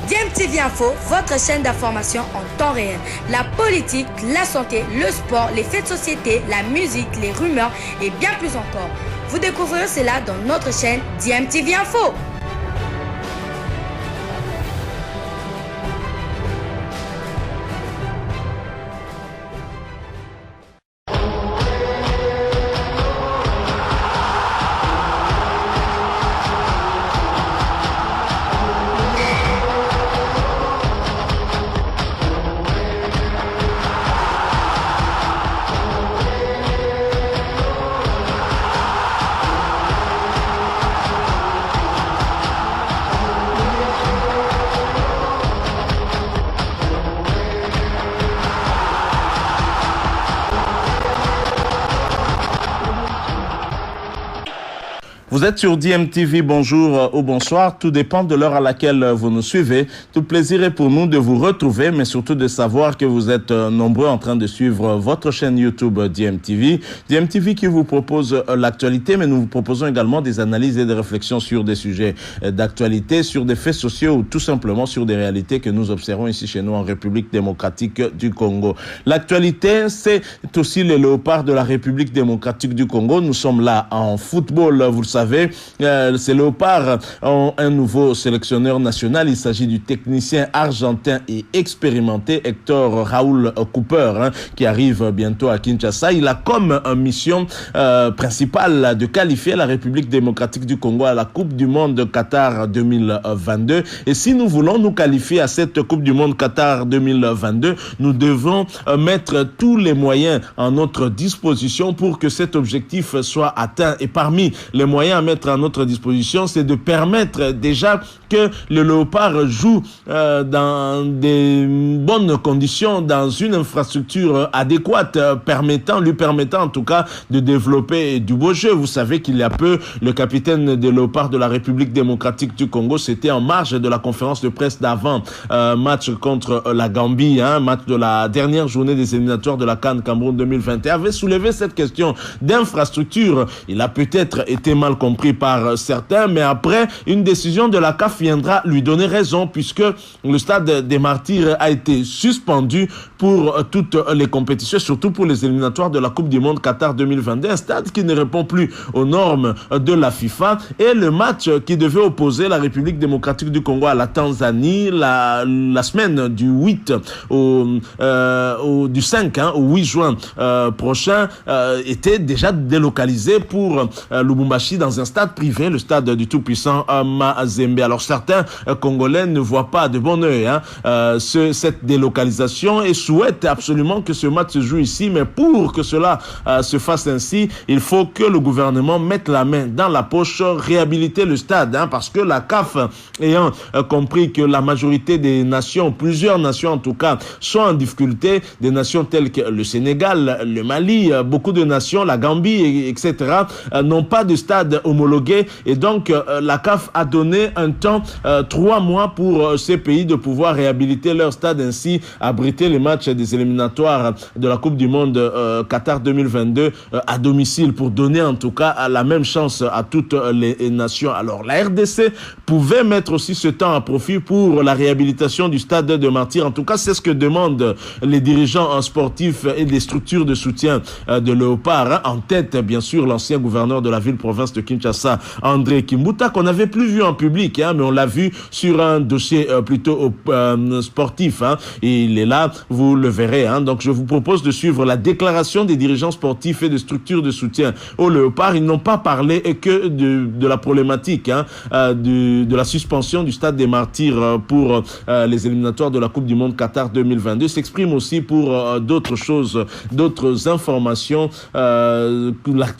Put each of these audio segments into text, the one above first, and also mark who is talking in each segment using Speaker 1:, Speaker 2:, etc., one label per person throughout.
Speaker 1: DMTV Info, votre chaîne d'information en temps réel. La politique, la santé, le sport, les faits de société, la musique, les rumeurs et bien plus encore. Vous découvrirez cela dans notre chaîne DMTV Info.
Speaker 2: Vous êtes sur DMTV, bonjour ou bonsoir, tout dépend de l'heure à laquelle vous nous suivez. Tout plaisir est pour nous de vous retrouver, mais surtout de savoir que vous êtes nombreux en train de suivre votre chaîne YouTube DMTV. DMTV qui vous propose l'actualité, mais nous vous proposons également des analyses et des réflexions sur des sujets d'actualité, sur des faits sociaux ou tout simplement sur des réalités que nous observons ici chez nous en République démocratique du Congo. L'actualité, c'est aussi le léopard de la République démocratique du Congo. Nous sommes là en football, vous le savez. Ces léopards ont un nouveau sélectionneur national. Il s'agit du technicien argentin et expérimenté Hector Raúl Cooper, qui arrive bientôt à Kinshasa. Il a comme mission principale de qualifier la République démocratique du Congo à la Coupe du Monde Qatar 2022. Et si nous voulons nous qualifier à cette Coupe du Monde Qatar 2022, nous devons mettre tous les moyens à notre disposition pour que cet objectif soit atteint. Et parmi les moyens à mettre à notre disposition, c'est de permettre déjà que le léopard joue dans des bonnes conditions, dans une infrastructure adéquate, lui permettant en tout cas de développer du beau jeu. Vous savez qu'il y a peu, le capitaine des léopards de la République démocratique du Congo, c'était en marge de la conférence de presse d'avant match contre la Gambie, match de la dernière journée des éliminatoires de la CAN Cameroun 2021, avait soulevé cette question d'infrastructure. Il a peut-être été mal compris par certains, mais après, une décision de la CAF viendra lui donner raison, puisque le stade des Martyrs a été suspendu pour toutes les compétitions, surtout pour les éliminatoires de la Coupe du Monde Qatar 2022, un stade qui ne répond plus aux normes de la FIFA, et le match qui devait opposer la République démocratique du Congo à la Tanzanie la semaine du 8 du 5 au 8 juin prochain était déjà délocalisé pour Lubumbashi dans un stade privé, le stade du tout-puissant Mazembe. Alors certains Congolais ne voient pas de bon œil cette délocalisation et souhaitent absolument que ce match se joue ici, mais pour que cela se fasse ainsi, il faut que le gouvernement mette la main dans la poche, réhabiliter le stade, parce que la CAF ayant compris que la majorité des nations, plusieurs nations en tout cas, sont en difficulté, des nations telles que le Sénégal, le Mali, beaucoup de nations, la Gambie, etc., n'ont pas de stade homologué, et donc la CAF a donné un temps, 3 mois pour ces pays de pouvoir réhabiliter leur stade, ainsi abriter les matchs des éliminatoires de la Coupe du Monde Qatar 2022 à domicile, pour donner en tout cas la même chance à toutes les nations. Alors la RDC pouvait mettre aussi ce temps à profit pour la réhabilitation du stade de Martyrs. En tout cas, c'est ce que demandent les dirigeants sportifs et les structures de soutien de Léopard, en tête bien sûr l'ancien gouverneur de la ville-province de Kinshasa, André Kimbuta, qu'on n'avait plus vu en public, mais on l'a vu sur un dossier plutôt sportif, et il est là, vous le verrez. Donc je vous propose de suivre la déclaration des dirigeants sportifs et des structures de soutien au Léopard. Ils n'ont pas parlé que de la problématique de la suspension du stade des Martyrs pour les éliminatoires de la Coupe du Monde Qatar 2022. S'expriment aussi pour d'autres choses, d'autres informations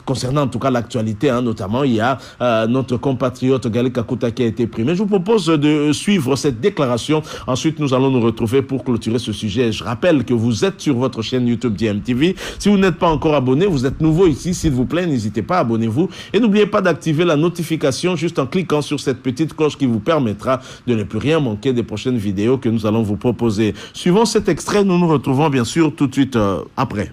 Speaker 2: concernant en tout cas l'actualité, notamment il y a notre compatriote Galé Kakuta qui a été pris. Mais je vous propose de suivre cette déclaration. Ensuite, nous allons nous retrouver pour clôturer ce sujet. Je rappelle que vous êtes sur votre chaîne YouTube DMTV. Si vous n'êtes pas encore abonné, vous êtes nouveau ici, s'il vous plaît, n'hésitez pas, abonnez-vous. Et n'oubliez pas d'activer la notification juste en cliquant sur cette petite cloche qui vous permettra de ne plus rien manquer des prochaines vidéos que nous allons vous proposer. Suivant cet extrait, nous nous retrouvons bien sûr tout de suite après.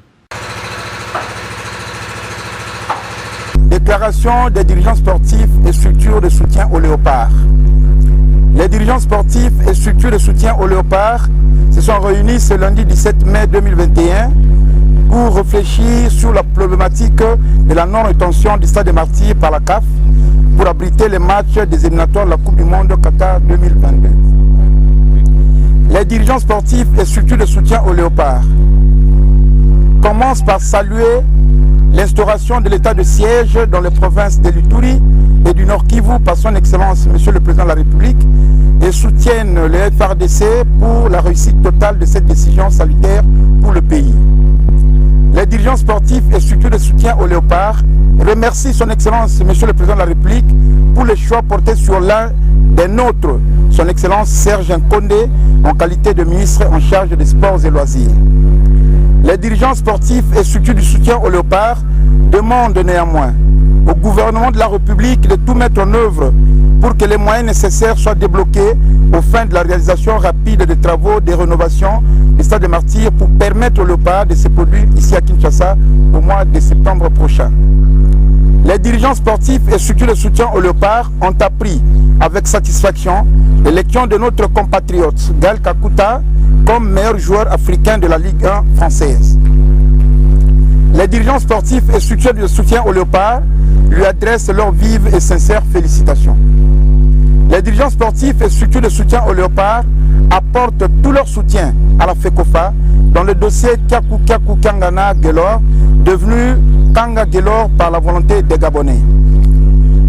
Speaker 3: Déclaration des dirigeants sportifs et structures de soutien au Léopard. Les dirigeants dirigeants sportifs et structures de soutien au Léopard se sont réunis ce lundi 17 mai 2021 pour réfléchir sur la problématique de la non-rétention du Stade des Martyrs par la CAF pour abriter les matchs des éliminatoires de la Coupe du Monde Qatar 2022. Les dirigeants sportifs et structures de soutien au Léopard commencent par saluer l'instauration de l'état de siège dans les provinces de l'Ituri et du Nord Kivu par son Excellence Monsieur le Président de la République et soutiennent le FRDC pour la réussite totale de cette décision salutaire pour le pays. Les dirigeants sportifs et structures de soutien au Léopard remercient son Excellence Monsieur le Président de la République pour le choix porté sur l'un des nôtres, son Excellence Serge Nkondé, en qualité de ministre en charge des sports et loisirs. Les dirigeants sportifs et structures du soutien au Léopard demandent néanmoins au gouvernement de la République de tout mettre en œuvre pour que les moyens nécessaires soient débloqués aux fins de la réalisation rapide des travaux de rénovation du Stade des Martyrs pour permettre au Léopard de se produire ici à Kinshasa au mois de septembre prochain. Les dirigeants sportifs et structures de soutien au Léopard ont appris avec satisfaction l'élection de notre compatriote Gal Kakuta comme meilleur joueur africain de la Ligue 1 française. Les dirigeants sportifs et structures de soutien au Léopard lui adressent leurs vives et sincères félicitations. Les dirigeants sportifs et structures de soutien au Léopard apportent tout leur soutien à la FECOFA dans le dossier Kyaku Kyaku Kangana Gelor, devenu Kanga Gelor par la volonté des Gabonais.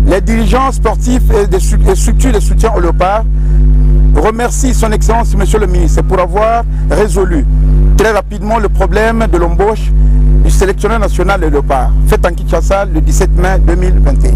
Speaker 3: Les dirigeants sportifs et structures de soutien au Léopard remercie son Excellence Monsieur le Ministre pour avoir résolu très rapidement le problème de l'embauche du sélectionneur national de Léopard, fait en Kinshasa le 17 mai 2021.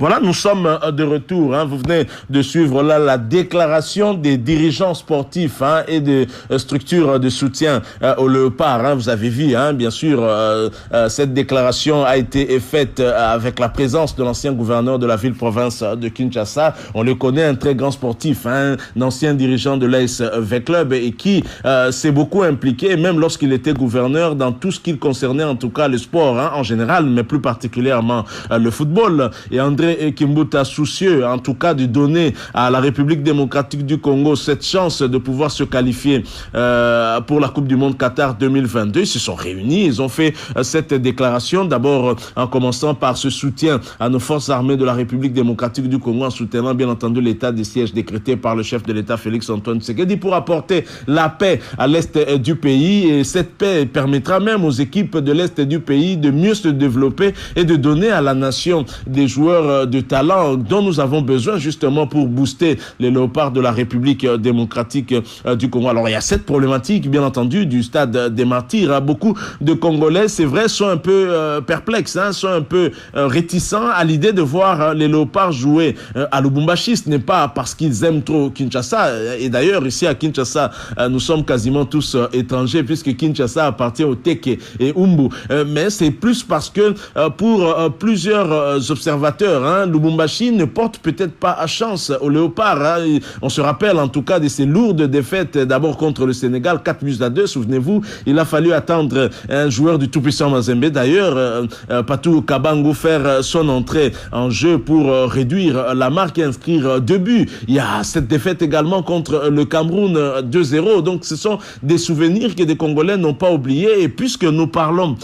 Speaker 2: Voilà, nous sommes de retour. Vous venez de suivre là la déclaration des dirigeants sportifs et des structures de soutien au Léopard. Vous avez vu, bien sûr, cette déclaration a été faite avec la présence de l'ancien gouverneur de la ville-province de Kinshasa. On le connaît, un très grand sportif, un ancien dirigeant de l'AS V-Club et qui s'est beaucoup impliqué, même lorsqu'il était gouverneur, dans tout ce qui concernait en tout cas le sport en général, mais plus particulièrement le football. Et André Kimbuta, soucieux en tout cas de donner à la République démocratique du Congo cette chance de pouvoir se qualifier pour la Coupe du Monde Qatar 2022. Ils se sont réunis, ils ont fait cette déclaration, d'abord en commençant par ce soutien à nos forces armées de la République démocratique du Congo, en soutenant bien entendu l'état des sièges décrété par le chef de l'État Félix-Antoine Tshisekedi pour apporter la paix à l'est du pays, et cette paix permettra même aux équipes de l'est du pays de mieux se développer et de donner à la nation des joueurs de talent dont nous avons besoin justement pour booster les Léopards de la République démocratique du Congo. Alors il y a cette problématique bien entendu du Stade des Martyrs. Beaucoup de Congolais, c'est vrai, sont un peu perplexes, sont un peu réticents à l'idée de voir les Léopards jouer à Lubumbashi. Ce n'est pas parce qu'ils aiment trop Kinshasa, et d'ailleurs ici à Kinshasa nous sommes quasiment tous étrangers puisque Kinshasa appartient au Teke et Umbu, mais c'est plus parce que pour plusieurs observateurs, Lubumbashi ne porte peut-être pas à chance aux Léopards. On se rappelle en tout cas de ces lourdes défaites, d'abord contre le Sénégal, 4-2. Souvenez-vous, il a fallu attendre un joueur du tout-puissant Mazembe, d'ailleurs, Patou Kabango, faire son entrée en jeu pour réduire la marque et inscrire 2 buts. Il y a cette défaite également contre le Cameroun, 2-0. Donc ce sont des souvenirs que des Congolais n'ont pas oubliés. Et puisque nous parlons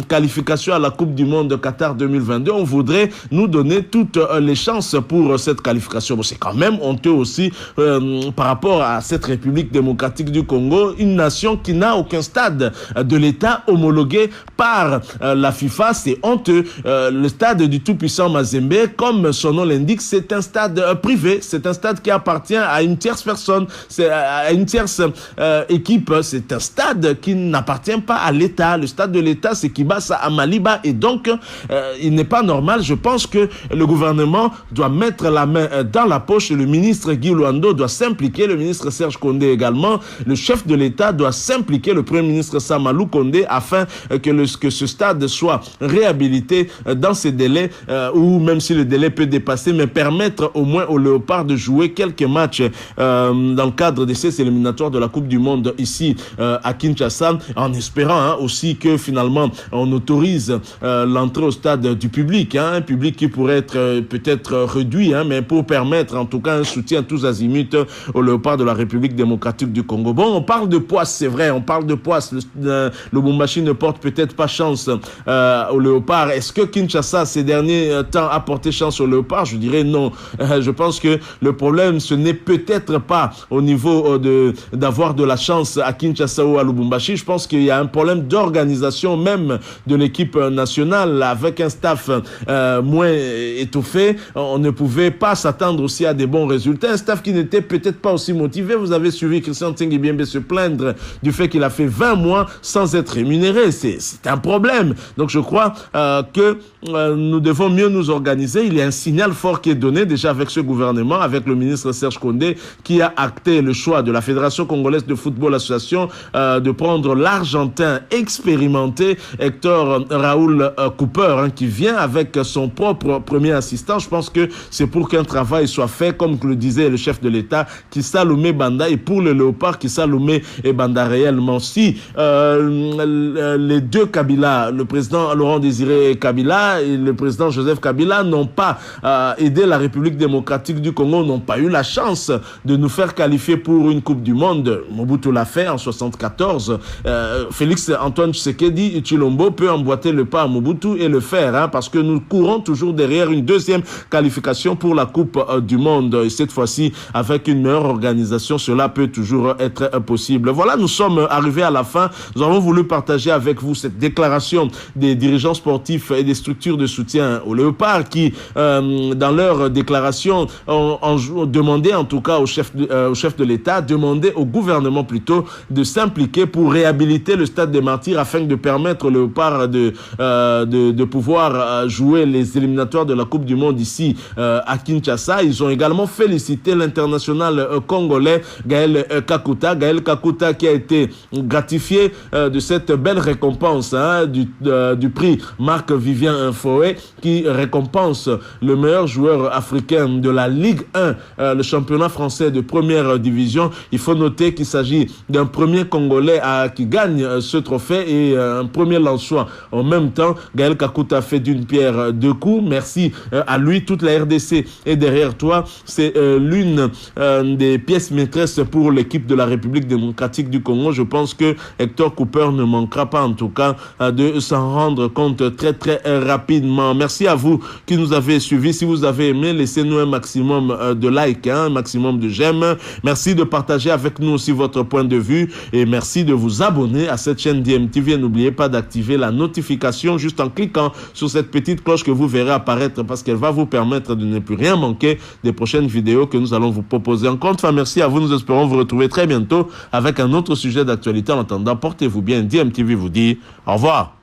Speaker 2: qualification à la Coupe du Monde Qatar 2022, on voudrait nous donner toutes les chances pour cette qualification. Bon, c'est quand même honteux aussi par rapport à cette République démocratique du Congo, une nation qui n'a aucun stade de l'État homologué par la FIFA. C'est honteux. Le stade du tout-puissant Mazembe, comme son nom l'indique, c'est un stade privé. C'est un stade qui appartient à une tierce personne, à une tierce équipe. C'est un stade qui n'appartient pas à l'État. Le stade de l'État, c'est Kibasa à Maliba, et donc il n'est pas normal, je pense, que le gouvernement doit mettre la main dans la poche. Le ministre Guy Luando doit s'impliquer, le ministre Serge Condé également. Le chef de l'État doit s'impliquer, le premier ministre Samalou Condé, afin que ce stade soit réhabilité dans ces délais, ou même si le délai peut dépasser, mais permettre au moins aux Léopards de jouer quelques matchs dans le cadre de ces éliminatoires de la Coupe du Monde ici à Kinshasa, en espérant aussi que finalement on autorise l'entrée au stade du public, un public qui pourrait être peut-être réduit, mais pour permettre en tout cas un soutien tous azimuts aux Léopards de la République démocratique du Congo. Bon, on parle de poisse, c'est vrai, on parle de poisse. Le Lubumbashi ne porte peut-être pas chance aux Léopards. Est-ce que Kinshasa ces derniers temps a porté chance aux Léopards? Je dirais non. Je pense que le problème, ce n'est peut-être pas au niveau d'avoir de la chance à Kinshasa ou à Lubumbashi. Je pense qu'il y a un problème d'organisation même de l'équipe nationale, avec un staff moins étoffé. On ne pouvait pas s'attendre aussi à des bons résultats. Un staff qui n'était peut-être pas aussi motivé. Vous avez suivi Christian Tsengibembe se plaindre du fait qu'il a fait 20 mois sans être rémunéré. C'est un problème. Donc je crois que nous devons mieux nous organiser. Il y a un signal fort qui est donné déjà avec ce gouvernement, avec le ministre Serge Condé, qui a acté le choix de la Fédération congolaise de football association de prendre l'Argentin expérimenté Hector Raoul Cooper, qui vient avec son propre premier assistant. Je pense que c'est pour qu'un travail soit fait, comme le disait le chef de l'État, qui Salomé Banda, et pour le Léopard, qui Salomé et Banda réellement. Si les deux Kabila, le président Laurent Désiré Kabila et le président Joseph Kabila, n'ont pas aidé la République démocratique du Congo, n'ont pas eu la chance de nous faire qualifier pour une Coupe du Monde. Mobutu l'a fait en 74. Félix Antoine Tshisekedi Tshilombo peut emboîter le pas à Mobutu et le faire, parce que nous courons toujours derrière une deuxième qualification pour la Coupe du Monde. Et cette fois-ci, avec une meilleure organisation, cela peut toujours être possible. Voilà, nous sommes arrivés à la fin. Nous avons voulu partager avec vous cette déclaration des dirigeants sportifs et des structures de soutien aux Léopards qui, dans leur déclaration, ont demandé en tout cas au chef de l'État, demandé au gouvernement plutôt de s'impliquer pour réhabiliter le stade des Martyrs afin de permettre aux Léopards de pouvoir jouer les éliminatoires de la Coupe du Monde ici à Kinshasa. Ils ont également félicité l'international congolais Gaël Kakuta qui a été gratifié de cette belle récompense du prix Marc-Vivien Foé, qui récompense le meilleur joueur africain de la Ligue 1, le championnat français de première division. Il faut noter qu'il s'agit d'un premier Congolais qui gagne ce trophée et un premier Lensois. En même temps, Gaël Kakuta fait d'une pierre deux coups. Merci à lui. Toute la RDC est derrière toi. C'est l'une des pièces maîtresses pour l'équipe de la République démocratique du Congo. Je pense que Hector Cooper ne manquera pas en tout cas de s'en rendre compte très très rapidement. Merci à vous qui nous avez suivis. Si vous avez aimé, laissez-nous un maximum de likes, un maximum de j'aime. Merci de partager avec nous aussi votre point de vue et merci de vous abonner à cette chaîne DMTV. Et n'oubliez pas d'activer la notification juste en cliquant sur cette petite cloche que vous verrez apparaître, parce qu'elle va vous permettre de ne plus rien manquer des prochaines vidéos que nous allons vous proposer. Encore une fois, merci à vous. Nous espérons vous retrouver très bientôt avec un autre sujet d'actualité. En attendant, portez-vous bien. DMTV vous dit au revoir.